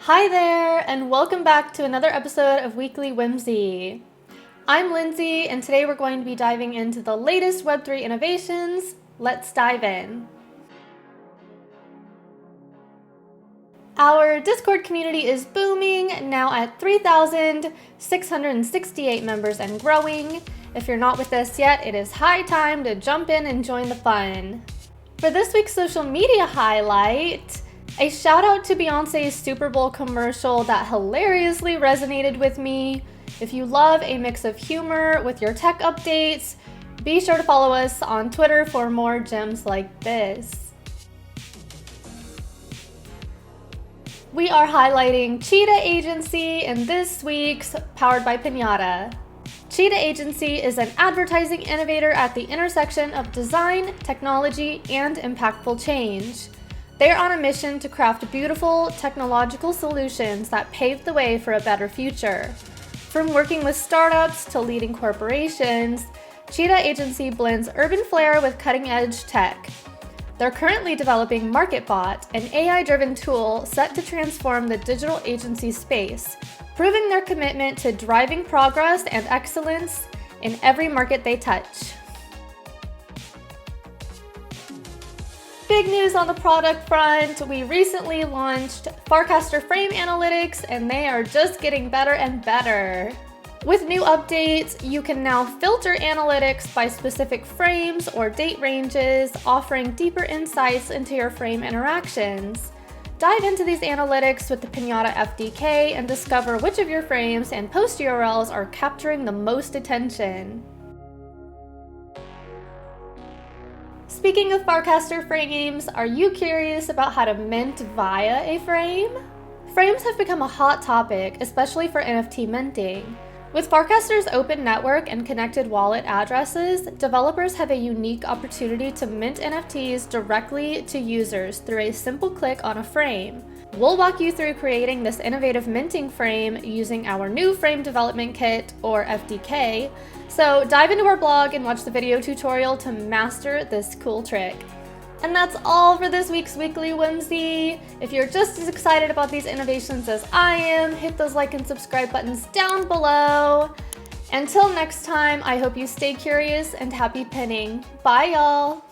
Hi there, and welcome back to another episode of Weekly Whimsy. I'm Lindsey, and today we're going to be diving into the latest Web3 innovations. Let's dive in. Our Discord community is booming, now at 3,668 members and growing. If you're not with us yet, it is high time to jump in and join the fun. For this week's social media highlight, a shout out to Beyonce's Super Bowl commercial that hilariously resonated with me. If you love a mix of humor with your tech updates, be sure to follow us on Twitter for more gems like this. We are highlighting Cheetah Agency in this week's Powered by Pinata. Cheetah Agency is an advertising innovator at the intersection of design, technology, and impactful change. They're on a mission to craft beautiful, technological solutions that pave the way for a better future. From working with startups to leading corporations, Cheetah Agency blends urban flair with cutting-edge tech. They're currently developing MarketBot, an AI-driven tool set to transform the digital agency space, proving their commitment to driving progress and excellence in every market they touch. Big news on the product front, we recently launched Farcaster Frame Analytics, and they are just getting better and better. With new updates, you can now filter analytics by specific frames or date ranges, offering deeper insights into your frame interactions. Dive into these analytics with the Pinata SDK and discover which of your frames and post URLs are capturing the most attention. Speaking of Farcaster frames, are you curious about how to mint via a frame? Frames have become a hot topic, especially for NFT minting. With Farcaster's open network and connected wallet addresses, developers have a unique opportunity to mint NFTs directly to users through a simple click on a frame. We'll walk you through creating this innovative minting frame using our new Frame Development Kit, or FDK, so dive into our blog and watch the video tutorial to master this cool trick. And that's all for this week's Weekly Whimsy. If you're just as excited about these innovations as I am, hit those like and subscribe buttons down below. Until next time, I hope you stay curious and happy pinning. Bye, y'all.